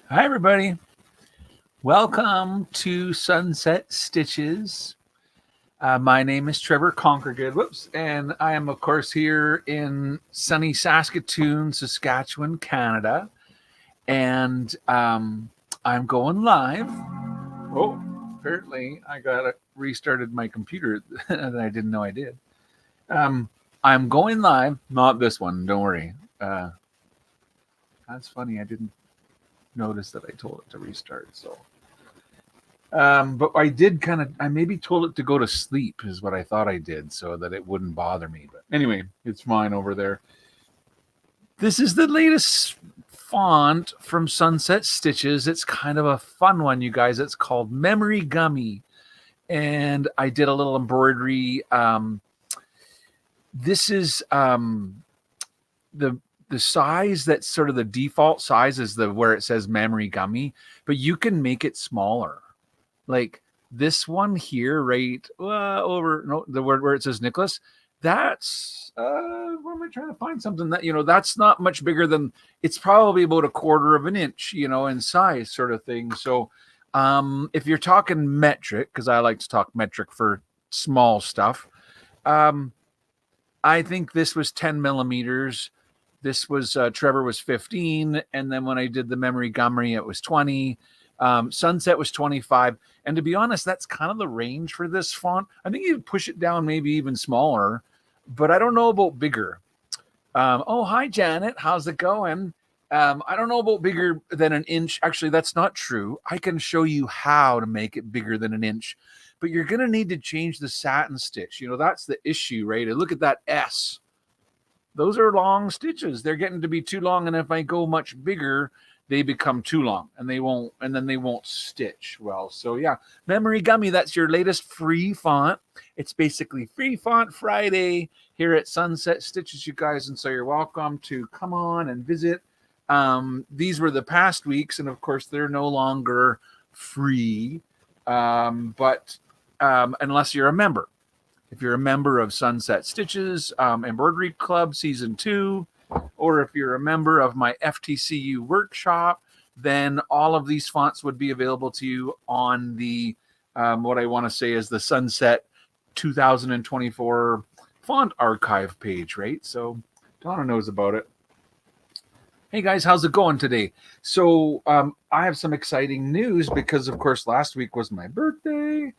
Hi, everybody. Welcome to Sunset Stitches. My name is Trevor Conkergood. Whoops. And I am, of course, here in sunny Saskatoon, Saskatchewan, Canada. And I'm going live. Oh, apparently I got restarted my computer that I didn't know I did. I'm going live. Not this one. Don't worry. That's funny. I didn't notice that I told it to restart. So but I maybe told it to go to sleep, is what I thought I did, so that it wouldn't bother me. But anyway, it's fine over there. This is the latest font from Sunset Stitches. It's kind of a fun one, you guys. It's called Memory Gummy. And I did a little embroidery. This is the size that's sort of the default size is the where it says Memory Gummy, but you can make it smaller. Like this one here, right over the word where it says Nicholas. That's what am I trying to find? Something that that's not much bigger than, it's probably about a quarter of an inch, in size, sort of thing. So if you're talking metric, because I like to talk metric for small stuff, I think this was 10 millimeters. This was Trevor was 15, and then when I did the Memory Gummy, it was 20. Sunset was 25, and to be honest, that's kind of the range for this font. I think you push it down maybe even smaller, but I don't know about bigger. Oh, hi Janet, how's it going? I don't know about bigger than an inch. Actually, that's not true. I can show you how to make it bigger than an inch, but you're going to need to change the satin stitch. That's the issue, right? And look at that S. Those are long stitches. They're getting to be too long, and if I go much bigger, they become too long and then they won't stitch well. So yeah, Memory Gummy, that's your latest free font. It's basically Free Font Friday here at Sunset Stitches, you guys. And so you're welcome to come on and visit. These were the past weeks, and of course they're no longer free, but unless you're a member. If you're a member of Sunset Stitches Embroidery Club Season 2, or if you're a member of my FTCU workshop, then all of these fonts would be available to you on the, what I want to say is the Sunset 2024 font archive page, right? So Donna knows about it. Hey guys, how's it going today? So I have some exciting news because, of course, last week was my birthday.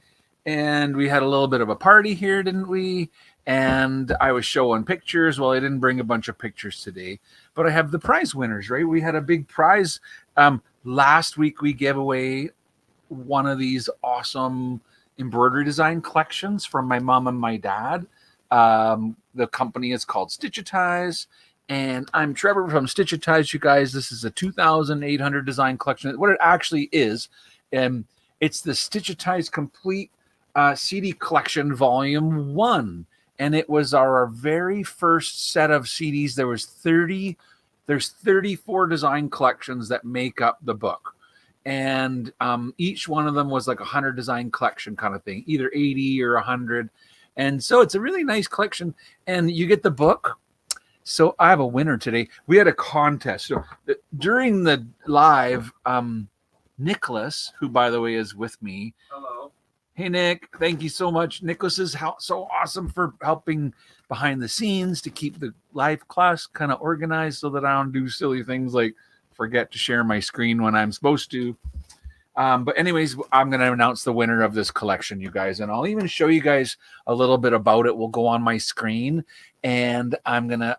And we had a little bit of a party here, didn't we? And I was showing pictures. Well, I didn't bring a bunch of pictures today, but I have the prize winners, right? We had a big prize. Last week, we gave away one of these awesome embroidery design collections from my mom and my dad. The company is called Stitchitize. And I'm Trevor from Stitchitize, you guys. This is a 2,800 design collection. What it actually is, it's the Stitchitize Complete CD collection volume 1, and it was our very first set of CDs. There's 34 design collections that make up the book, and each one of them was like 100 design collection kind of thing, either 80 or 100. And so it's a really nice collection, and you get the book. So I have a winner today. We had a contest. So during the live, Nicholas, who by the way is with me. Hello. Hey, Nick, thank you so much. Nicholas is so awesome for helping behind the scenes to keep the live class kind of organized so that I don't do silly things like forget to share my screen when I'm supposed to. But anyways, I'm going to announce the winner of this collection, you guys, and I'll even show you guys a little bit about it. We'll go on my screen, and I'm going to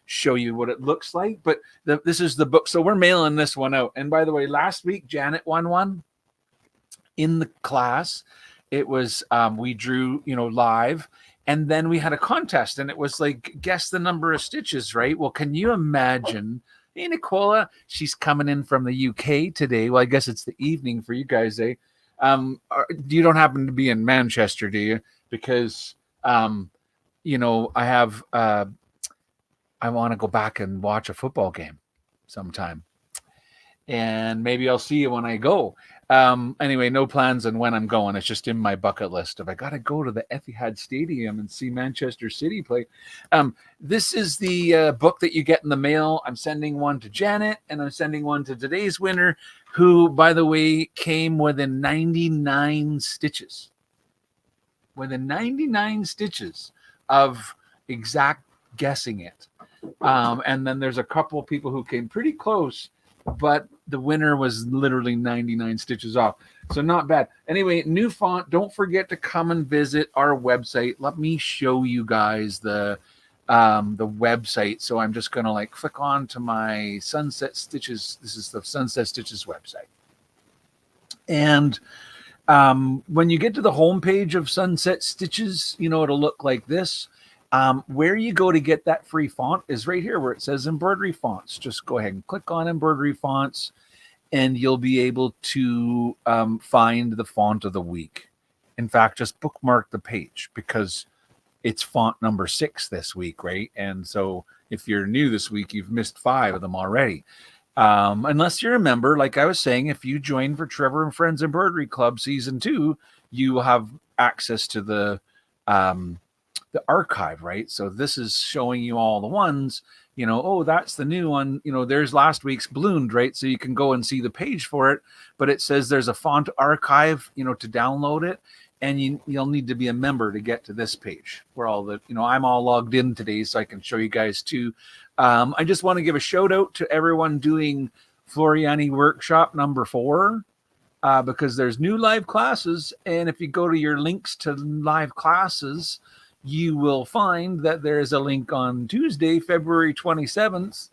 show you what it looks like. But this is the book. So we're mailing this one out. And by the way, last week, Janet won one. In the class, it was we drew live, and then we had a contest, and it was like guess the number of stitches, right? Well, can you imagine? Hey, Nicola, she's coming in from the UK today. Well, I guess it's the evening for you guys, eh? You don't happen to be in Manchester, do you? Because I have I want to go back and watch a football game sometime, and maybe I'll see you when I go. Anyway, no plans on when I'm going. It's just in my bucket list. If I got to go to the Etihad Stadium and see Manchester City play. This is the book that you get in the mail. I'm sending one to Janet, and I'm sending one to today's winner, who, by the way, came within 99 stitches. Within 99 stitches of exact guessing it. And then there's a couple of people who came pretty close, but the winner was literally 99 stitches off. So not bad. Anyway, new font. Don't forget to come and visit our website. Let me show you guys the website. So I'm just going to like click on to my Sunset Stitches. This is the Sunset Stitches website. And when you get to the homepage of Sunset Stitches, it'll look like this. Where you go to get that free font is right here where it says Embroidery Fonts. Just go ahead and click on Embroidery Fonts, and you'll be able to find the font of the week. In fact, just bookmark the page because it's font number 6 this week, right? And so if you're new this week, you've missed 5 of them already. Unless you're a member, like I was saying, if you join for Trevor and Friends Embroidery Club Season 2, you will have access to the archive, right? So this is showing you all the ones, oh, that's the new one. There's last week's ballooned, right? So you can go and see the page for it, but it says there's a font archive, to download it. And you'll need to be a member to get to this page where all the, I'm all logged in today so I can show you guys too. I just want to give a shout out to everyone doing Floriani Workshop number 4 because there's new live classes. And if you go to your links to live classes, you will find that there is a link on Tuesday, February 27th,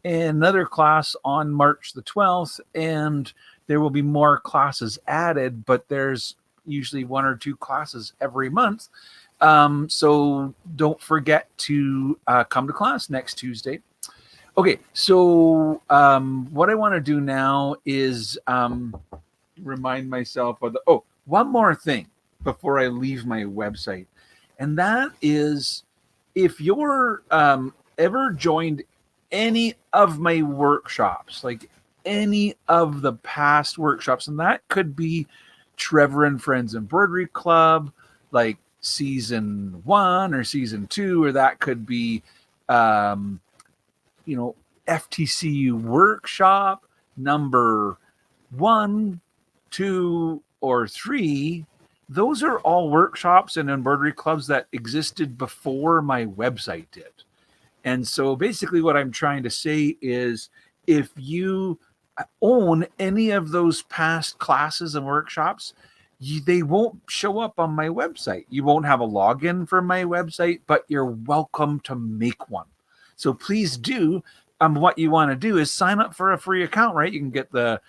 and another class on March the 12th. And there will be more classes added, but there's usually 1 or 2 classes every month. So don't forget to come to class next Tuesday. Okay, so what I want to do now is remind myself of one more thing before I leave my website. And that is, if you're ever joined any of my workshops, like any of the past workshops, and that could be Trevor and Friends Embroidery Club, like season 1 or season 2, or that could be, FTCU workshop number 1, 2, or 3. Those are all workshops and embroidery clubs that existed before my website did. And so basically what I'm trying to say is if you own any of those past classes and workshops, they won't show up on my website. You won't have a login for my website, but you're welcome to make one. So please do. What you want to do is sign up for a free account, right? You can get the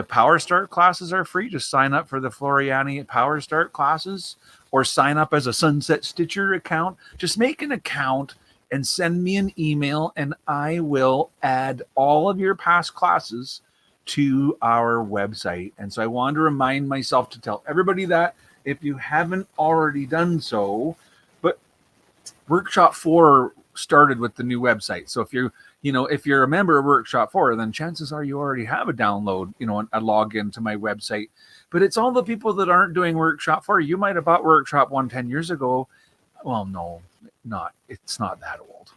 Power Start classes are free. Just sign up for the Floriani Power Start classes or sign up as a Sunset Stitcher account. Just make an account and send me an email, and I will add all of your past classes to our website. And so I wanted to remind myself to tell everybody that if you haven't already done so. But Workshop 4 started with the new website. So if you're a member of Workshop 4, then chances are you already have a download, a login to my website. But it's all the people that aren't doing Workshop 4. You might have bought Workshop 1 10 years ago. Well, no, it's not that old.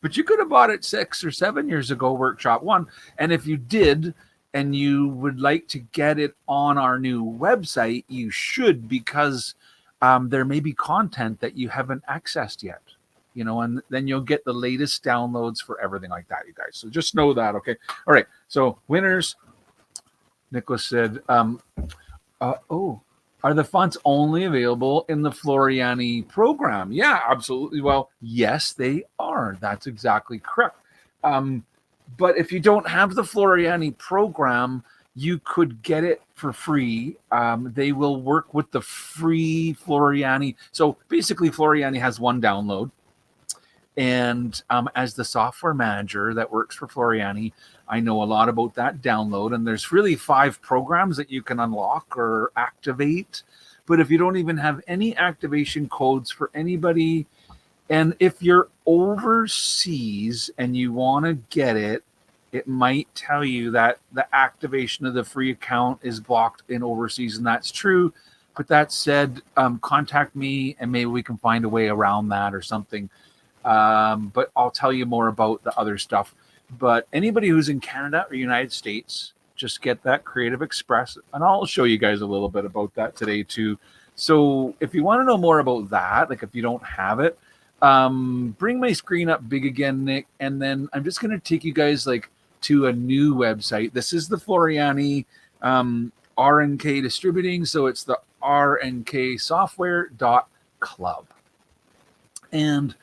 But you could have bought it 6 or 7 years ago, Workshop 1. And if you did, and you would like to get it on our new website, you should, because there may be content that you haven't accessed yet, and then you'll get the latest downloads for everything like that, you guys. So just know that, okay? All right. So winners, Nicholas said, are the fonts only available in the Floriani program? Yeah, absolutely. Well, yes, they are. That's exactly correct. But if you don't have the Floriani program, you could get it for free. They will work with the free Floriani. So basically, Floriani has one download. And as the software manager that works for Floriani, I know a lot about that download. And there's really 5 programs that you can unlock or activate. But if you don't even have any activation codes for anybody, and if you're overseas and you want to get it, it might tell you that the activation of the free account is blocked in overseas, and that's true. But that said, contact me and maybe we can find a way around that or something. But I'll tell you more about the other stuff. But anybody who's in Canada or United States, just get that Creative Express, and I'll show you guys a little bit about that today too. So if you want to know more about that, like if you don't have it, bring my screen up big again, Nick, and then I'm just going to take you guys like to a new website. This is the Floriani RNK distributing, so it's the rnksoftware.club. And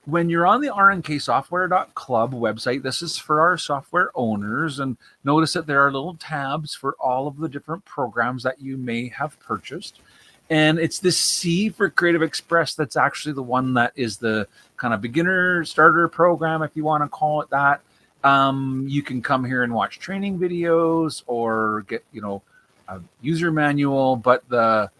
when you're on the rnksoftware.club website, this is for our software owners, and notice that there are little tabs for all of the different programs that you may have purchased. And it's this C for Creative Express that's actually the one that is the kind of beginner starter program, if you want to call it that. You can come here and watch training videos or get, a user manual, but the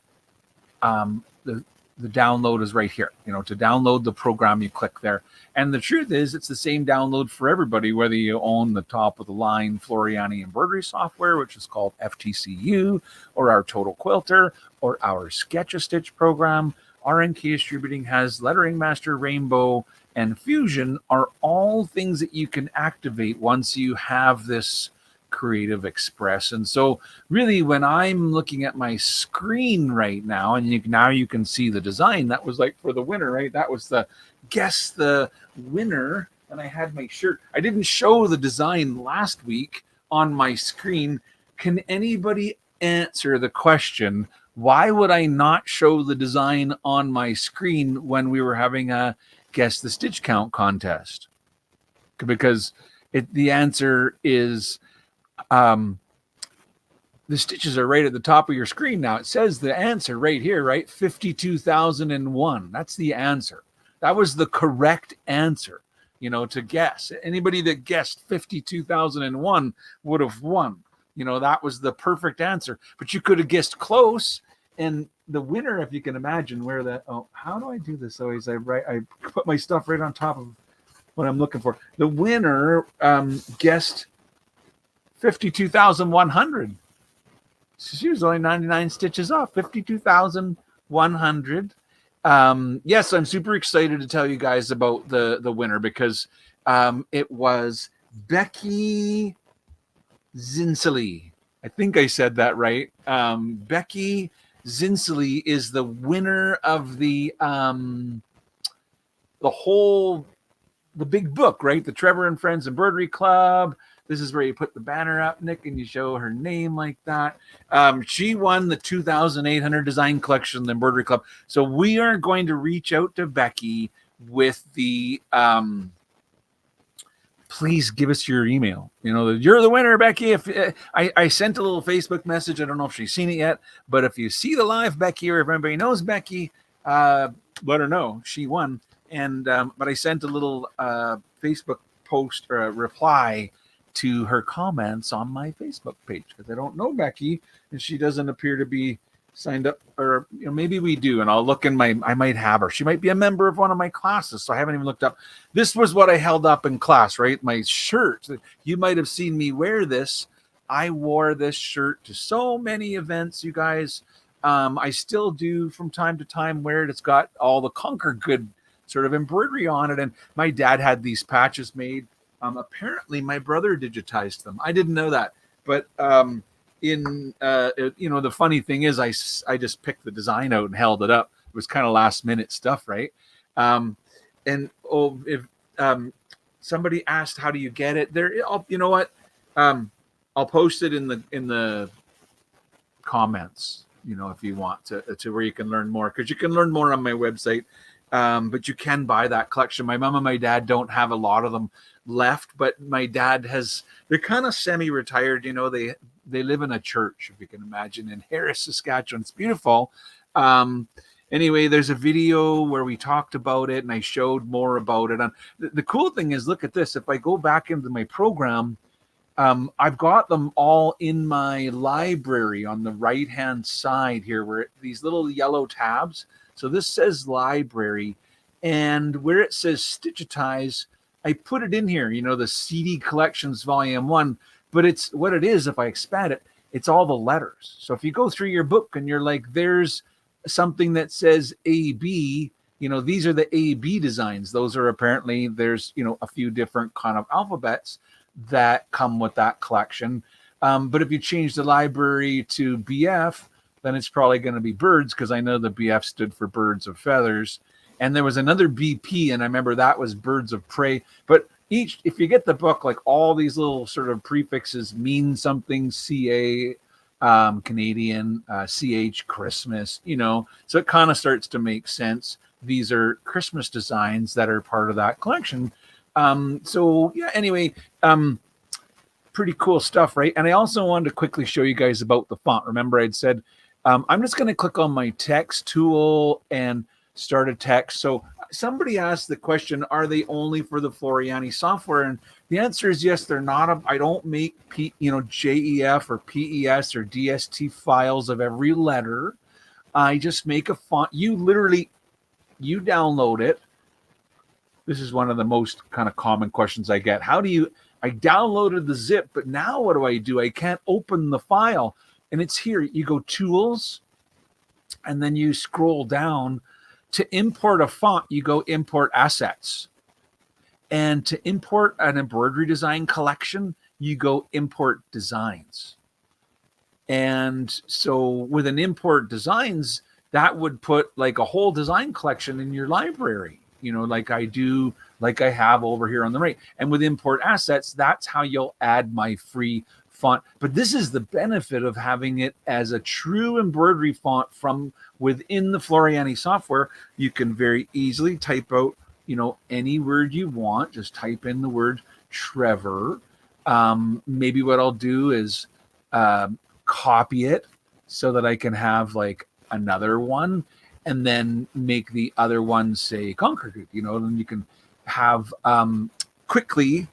download is right here. To download the program, you click there. And the truth is, it's the same download for everybody, whether you own the top of the line Floriani Embroidery Software, which is called FTCU, or our Total Quilter, or our Sketch-A-Stitch program. RNK Distributing has Lettering Master, Rainbow, and Fusion are all things that you can activate once you have this Creative Express. And so really, when I'm looking at my screen right now, and now you can see the design, that was like for the winner, right? That was the guess the winner. And I had my shirt. I didn't show the design last week on my screen. Can anybody answer the question, why would I not show the design on my screen when we were having a guess the stitch count contest? Because the answer is the stitches are right at the top of your screen now. It says the answer right here, right? 52,001. That's the answer. That was the correct answer, to guess. Anybody that guessed 52,001 would have won. That was the perfect answer. But you could have guessed close, and the winner, if you can imagine where that, how do I do this? Always I put my stuff right on top of what I'm looking for. The winner guessed 52,100. She was only 99 stitches off. 52,100. Yes, I'm super excited to tell you guys about the winner, because it was Becky Zinsely. I think I said that right. Becky Zinsely is the winner of the big book, right? The Trevor and Friends Embroidery Club. This is where you put the banner up, Nick, and you show her name like that. She won the 2,800 design collection, the Embroidery Club. So we are going to reach out to Becky with the, please give us your email. You're the winner, Becky. If I sent a little Facebook message, I don't know if she's seen it yet, but if you see the live Becky, or if anybody knows Becky, let her know she won. And but I sent a little Facebook post or a reply to her comments on my Facebook page, because I don't know Becky and she doesn't appear to be signed up, or maybe we do, and I'll look in I might have her. She might be a member of one of my classes, so I haven't even looked up. This was what I held up in class, right? My shirt. You might have seen me wear this. I wore this shirt to so many events, you guys. I still do from time to time wear it. It's got all the Conquer Good sort of embroidery on it, and my dad had these patches made. Apparently my brother digitized them. I didn't know that, but the funny thing is I just picked the design out and held it up. It was kind of last minute stuff, right? If somebody asked how do you get it there, you know what? I'll post it in the comments, if you want to where you can learn more, because you can learn more on my website. But you can buy that collection. My mom and my dad don't have a lot of them left, but my dad they're kind of semi-retired. They live in a church, if you can imagine, in Harris, Saskatchewan. It's beautiful. Anyway, there's a video where we talked about it and I showed more about it. And the cool thing is, look at this. If I go back into my program, I've got them all in my library on the right-hand side here, where these little yellow tabs. So this says library, and where it says Stitchitize, I put it in here, the CD Collections Volume 1, but it's what it is. If I expand it, it's all the letters. So if you go through your book and you're like, there's something that says AB, these are the AB designs. Those are apparently, there's, a few different kind of alphabets that come with that collection. But if you change the library to BF, then it's probably going to be birds, because I know the BF stood for birds of feathers. And there was another BP, and I remember that was birds of prey. But if you get the book, like all these little sort of prefixes mean something. CA, Canadian, CH, Christmas, so it kind of starts to make sense. These are Christmas designs that are part of that collection. So yeah, anyway, pretty cool stuff, right? And I also wanted to quickly show you guys about the font. Remember, I'd said, I'm just going to click on my text tool and start a text. So somebody asked the question, are they only for the Floriani software? And the answer is yes, they're not. I don't make JEF or PES or DST files of every letter. I just make a font. You download it. This is one of the most kind of common questions I get. I downloaded the zip, but now what do? I can't open the file. And it's here. You go Tools, and then you scroll down. To import a font, you go Import Assets. And to import an embroidery design collection, you go Import Designs. And so with an Import Designs, that would put like a whole design collection in your library, like I have over here on the right. And with Import Assets, that's how you'll add my free font. But this is the benefit of having it as a true embroidery font from within the Floriani software. You can very easily type out, any word you want. Just type in the word Trevor. Maybe what I'll do is copy it so that I can have like another one, and then make the other one say Concord, and you can have quickly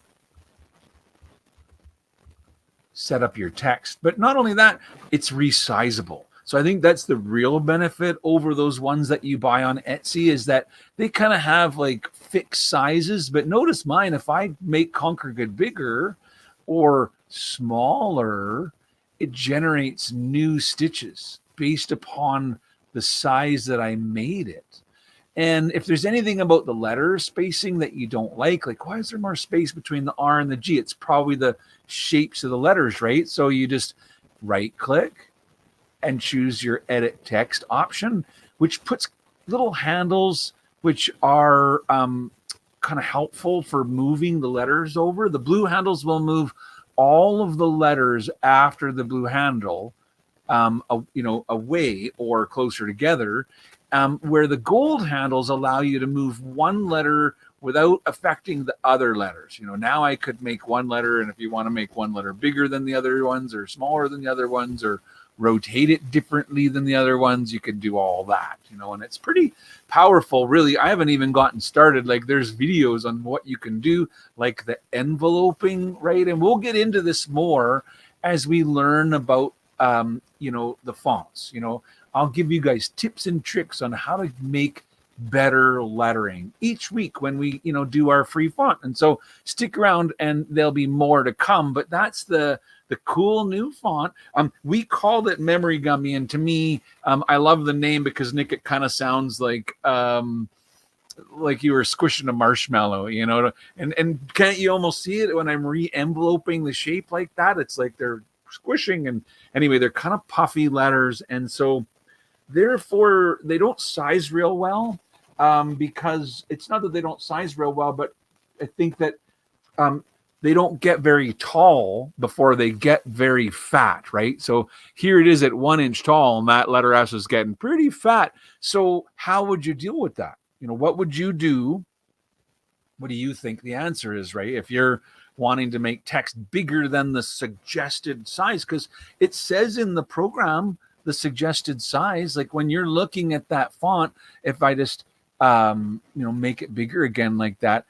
set up your text. But not only that, it's resizable. So I think that's the real benefit over those ones that you buy on Etsy, is that they kind of have like fixed sizes. But notice mine, if I make Concord bigger or smaller, it generates new stitches based upon the size that I made it. And if there's anything about the letter spacing that you don't like why is there more space between the R and the G? It's probably the shapes of the letters, right? So you just right click and choose your edit text option, which puts little handles which are kind of helpful for moving the letters over. The blue handles will move all of the letters after the blue handle away or closer together, where the gold handles allow you to move one letter without affecting the other letters. Now I could make one letter, and if you want to make one letter bigger than the other ones or smaller than the other ones or rotate it differently than the other ones, you could do all that, and it's pretty powerful, really. I haven't even gotten started. There's videos on what you can do, like the enveloping, right? And we'll get into this more as we learn about the fonts. I'll give you guys tips and tricks on how to make better lettering each week when we do our free font. And so stick around, and there'll be more to come. But that's the cool new font. We called it Memory Gummy, and to me, I love the name because, Nick, it kind of sounds like you were squishing a marshmallow, and can't you almost see it when I'm re-enveloping the shape like that? It's like they're squishing. And anyway, they're kind of puffy letters, and so therefore they don't size real well, because it's not that they don't size real well, but I think that they don't get very tall before they get very fat, right? So here it is at 1 inch tall, and that letter S is getting pretty fat. So how would you deal with that? What would you do? What do you think the answer is, right? If you're wanting to make text bigger than the suggested size, because it says in the program the suggested size. Like when you're looking at that font, if I just make it bigger again like that,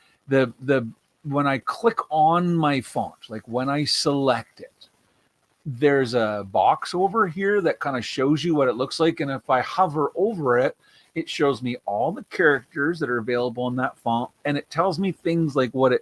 when I click on my font, like when I select it, there's a box over here that kind of shows you what it looks like. And if I hover over it, It shows me all the characters that are available in that font, and it tells me things like what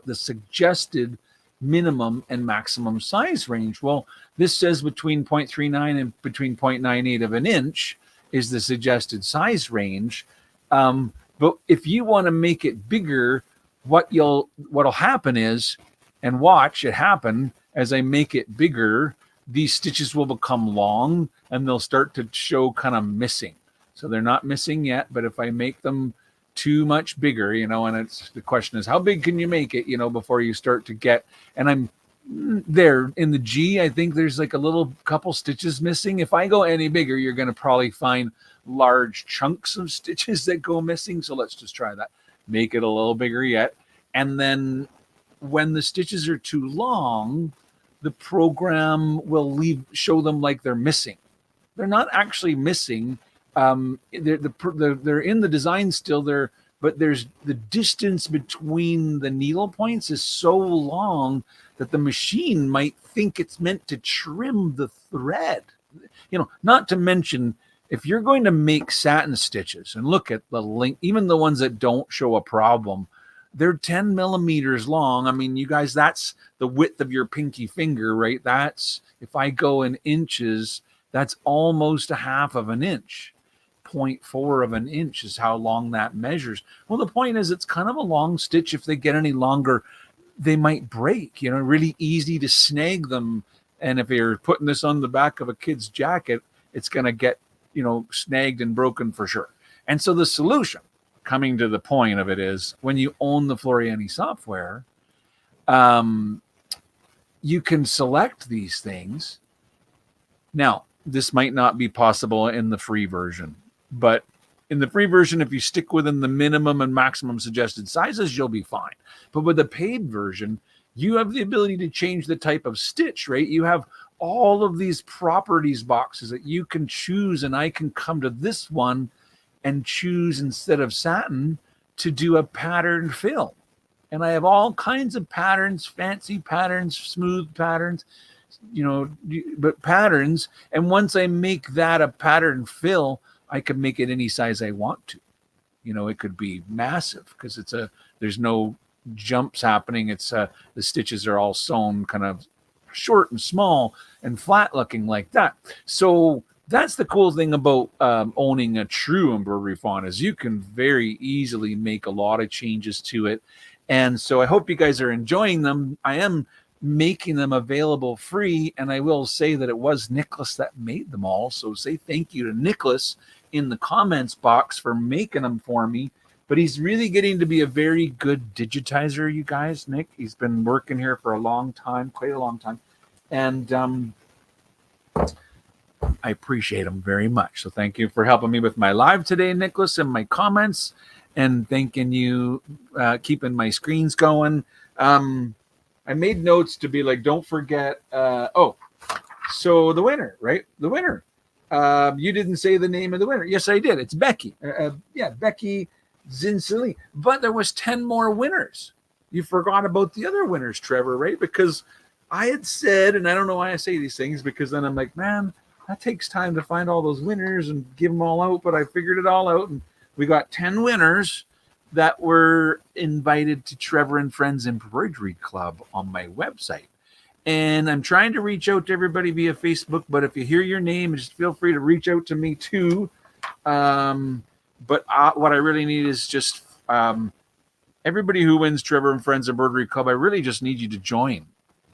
the suggested minimum and maximum size range. Well, this says between 0.39 and between 0.98 of an inch is the suggested size range. But if you want to make it bigger, what'll happen is, and watch it happen as I make it bigger, these stitches will become long and they'll start to show kind of missing. So they're not missing yet, but if I make them too much bigger, and the question is, how big can you make it, before you start to get, and I'm there in the G, I think there's like a little couple stitches missing. If I go any bigger, you're going to probably find large chunks of stitches that go missing. So let's just try that. Make it a little bigger yet. And then when the stitches are too long, the program will show them like they're missing. They're not actually missing. They're in the design still there, but there's the distance between the needle points is so long that the machine might think it's meant to trim the thread. Not to mention, if you're going to make satin stitches, and look at the length, even the ones that don't show a problem, they're 10 millimeters long. I mean, you guys, that's the width of your pinky finger, right? That's, if I go in inches, that's almost a half of an inch. 0.4 of an inch is how long that measures. Well, the point is, it's kind of a long stitch. If they get any longer, they might break, really easy to snag them. And if you're putting this on the back of a kid's jacket, it's going to get, snagged and broken for sure. And so the solution, coming to the point of it, is when you own the Floriani software, you can select these things. Now, this might not be possible in the free version, but in the free version, if you stick within the minimum and maximum suggested sizes, you'll be fine. But with the paid version, you have the ability to change the type of stitch, right? You have all of these properties boxes that you can choose, and I can come to this one and choose, instead of satin, to do a pattern fill. And I have all kinds of patterns, fancy patterns, smooth patterns, but patterns. And once I make that a pattern fill, I can make it any size I want to. It could be massive because there's no jumps happening. It's the stitches are all sewn kind of short and small and flat looking like that. So that's the cool thing about owning a true embroidery font, is you can very easily make a lot of changes to it. And so I hope you guys are enjoying them. I am making them available free, and I will say that it was Nicholas that made them all. So say thank you to Nicholas in the comments box for making them for me. But he's really getting to be a very good digitizer, you guys. Nick, he's been working here for a long time, quite a long time. And I appreciate him very much. So thank you for helping me with my live today, Nicholas, and my comments, and thanking you, keeping my screens going. I made notes to be like, don't forget. So the winner, right? The winner. You didn't say the name of the winner. Yes, I did. It's Becky. Becky Zinsili. But there was 10 more winners. You forgot about the other winners, Trevor, right? Because I had said, and I don't know why I say these things, because then I'm like, man, that takes time to find all those winners and give them all out. But I figured it all out, and we got 10 winners that were invited to Trevor and Friends Embroidery Club on my website. And I'm trying to reach out to everybody via Facebook, but if you hear your name, just feel free to reach out to me too. But what I really need is just everybody who wins Trevor and Friends Embroidery Club, I really just need you to join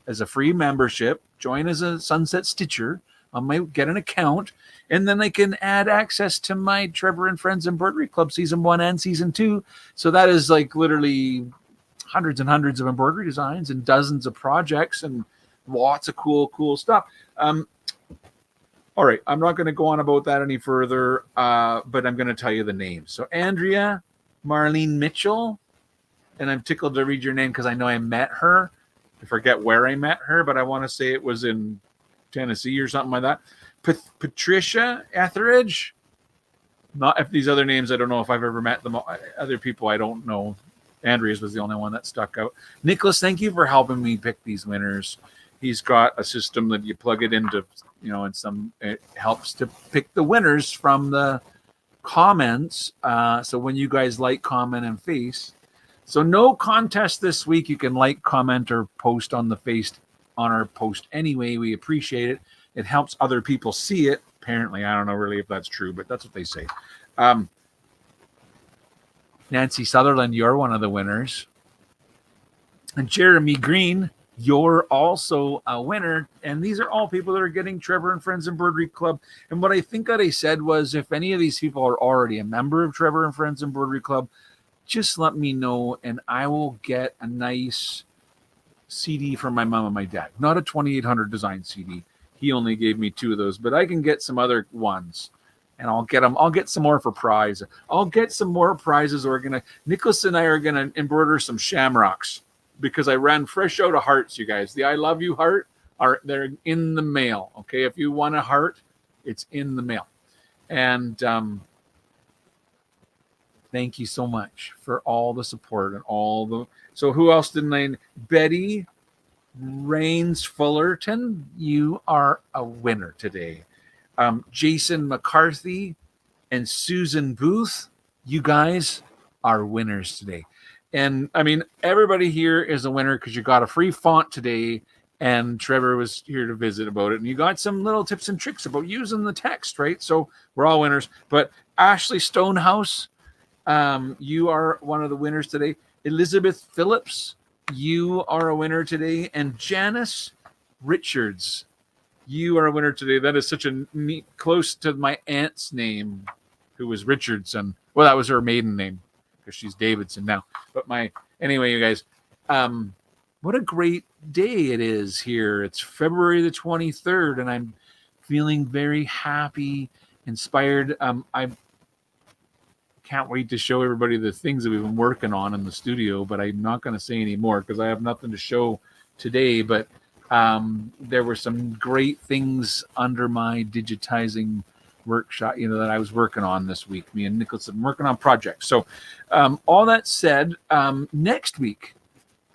as a free membership, join as a Sunset Stitcher. Get an account, and then I can add access to my Trevor and Friends Embroidery Club Season 1 and Season 2. So that is like literally hundreds and hundreds of embroidery designs and dozens of projects and lots of cool stuff. All right, I'm not going to go on about that any further, but I'm going to tell you the names. So Andrea Marlene Mitchell, and I'm tickled to read your name because I know I met her. I forget where I met her, but I want to say it was in Tennessee or something like that. Patricia Etheridge. Not if these other names, I don't know if I've ever met them. Other people, I don't know. Andrea's was the only one that stuck out. Nicholas, thank you for helping me pick these winners. He's got a system that you plug it into, and it helps to pick the winners from the comments. So when you guys like, comment, and face. So no contest this week. You can like, comment, or post on the face on our post anyway. We appreciate it. It helps other people see it. Apparently, I don't know really if that's true, but that's what they say. Nancy Sutherland, you're one of the winners. And Jeremy Green, you're also a winner. And these are all people that are getting Trevor and Friends Embroidery Club. And what I think that I said was, if any of these people are already a member of Trevor and Friends Embroidery Club, just let me know and I will get a nice CD from my mom and my dad. Not a 2800 design CD. He only gave me 2 of those, but I can get some other ones. And I'll get them. I'll get some more for prize. I'll get some more prizes. Nicholas and I are gonna embroider some shamrocks because I ran fresh out of hearts, you guys. The I love you heart they're in the mail. Okay, if you want a heart, it's in the mail. And thank you so much for all the support and all the. So who else didn't I? Betty Rains Fullerton, you are a winner today. Jason McCarthy and Susan Booth, you guys are winners today. And I mean, everybody here is a winner because you got a free font today, and Trevor was here to visit about it. And you got some little tips and tricks about using the text, right? So we're all winners. But Ashley Stonehouse, you are one of the winners today. Elizabeth Phillips, you are a winner today. And Janice Richards, you are a winner today. That is such a neat, close to my aunt's name, who was Richardson. Well, that was her maiden name because she's Davidson now. But anyway, you guys, what a great day it is here. It's February the 23rd, and I'm feeling very happy, inspired. I can't wait to show everybody the things that we've been working on in the studio, but I'm not going to say any more because I have nothing to show today. But there were some great things under my digitizing workshop, that I was working on this week. Me and Nicholas have been working on projects. So all that said, next week,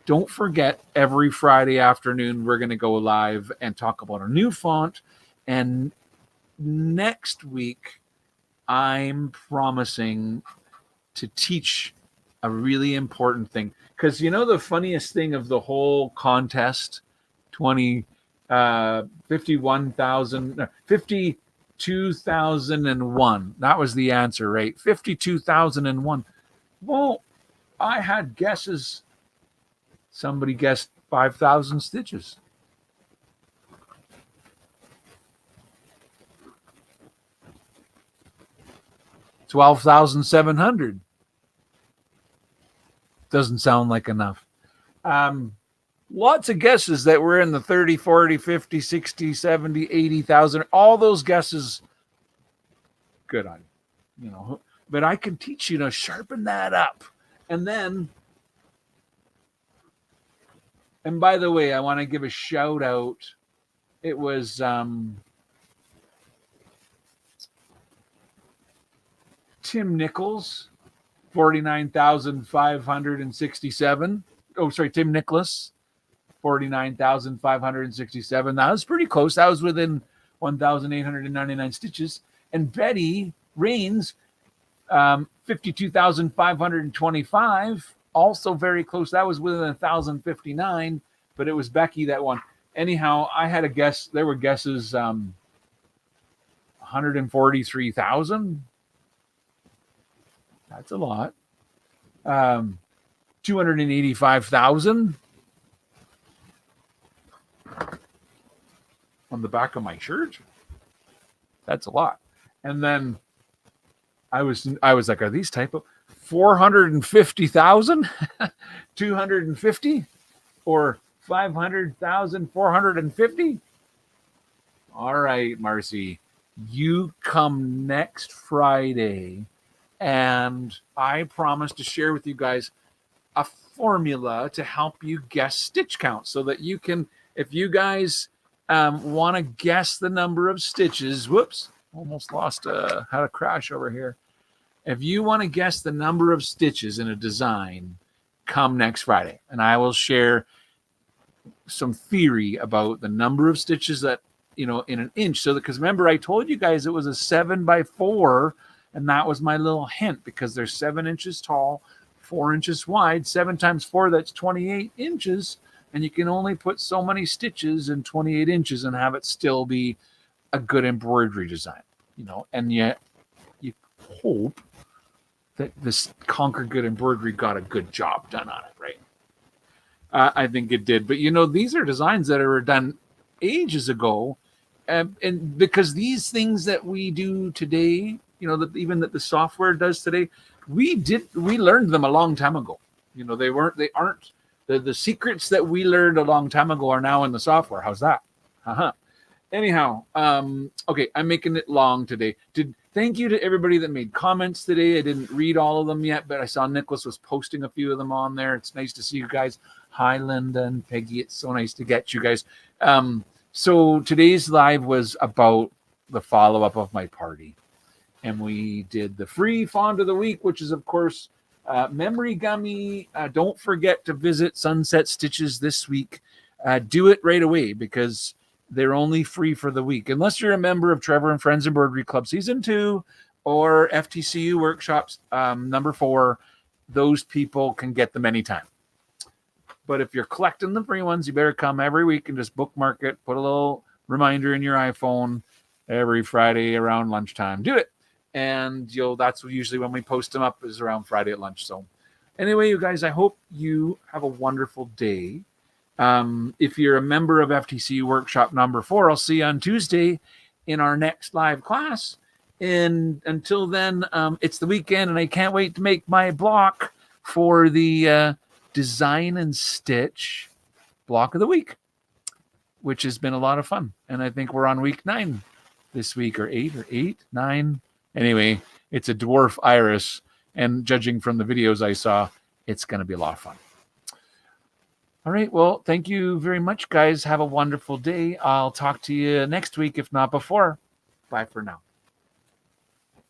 don't forget, every Friday afternoon, we're going to go live and talk about a new font. And next week, I'm promising to teach a really important thing. Because the funniest thing of the whole contest, 52,001. That was the answer, right? 52,001. Well, I had guesses. Somebody guessed 5,000 stitches. $12,700. Doesn't sound like enough. Lots of guesses that were in the 30, 40, 50, 60, 70, 80,000. All those guesses, good on you. But I can teach you to sharpen that up. And by the way, I want to give a shout out. It was Tim Nichols, 49,567. Oh, sorry, Tim Nicholas. 49,567. That was pretty close. That was within 1,899 stitches. And Betty Rains, 52,525. Also very close. That was within 1,059. But it was Becky that won. Anyhow, I had a guess. There were guesses 143,000. That's a lot. 285,000. On the back of my shirt. That's a lot. And then I was like, are these typo? 450,000? 250? Or 500,450? All right, Marcy. You come next Friday, and I promise to share with you guys a formula to help you guess stitch count so that you can, if you guys want to guess the number of stitches, whoops, almost had a crash over here. If you want to guess the number of stitches in a design, come next Friday, and I will share some theory about the number of stitches that, in an inch. So because remember, I told you guys it was a 7x4 And that was my little hint, because they're 7 inches tall, 4 inches wide. 7 times 4, that's 28 inches. And you can only put so many stitches in 28 inches and have it still be a good embroidery design, and yet you hope that this Conquer Good Embroidery got a good job done on it, right? I think it did. But, these are designs that were done ages ago. And because these things that we do today, that the software does today, we learned them a long time ago. They aren't the secrets that we learned a long time ago are now in the software. How's that? Anyhow, okay, I'm making it long today. Thank you to everybody that made comments today. I didn't read all of them yet, but I saw Nicholas was posting a few of them on there. It's nice to see you guys. Hi, Linda and Peggy. It's so nice to get you guys. So today's live was about the follow-up of my party. And we did the free font of the week, which is, of course, Memory Gummy. Don't forget to visit Sunset Stitches this week. Do it right away, because they're only free for the week. Unless you're a member of Trevor and Friends Embroidery Club Season 2 or FTCU Workshops number 4, those people can get them anytime. But if you're collecting the free ones, you better come every week and just bookmark it. Put a little reminder in your iPhone every Friday around lunchtime. Do it. And that's usually when we post them up, is around Friday at lunch. So anyway, you guys, I hope you have a wonderful day. If you're a member of FTCU Workshop number 4, I'll see you on Tuesday in our next live class. And until then, it's the weekend, and I can't wait to make my block for the Design and Stitch block of the week, which has been a lot of fun. And I think we're on week 9 this week, or 8, 9. Anyway, it's a dwarf iris, and judging from the videos I saw, it's going to be a lot of fun. All right. Well, thank you very much, guys. Have a wonderful day. I'll talk to you next week, if not before. Bye for now.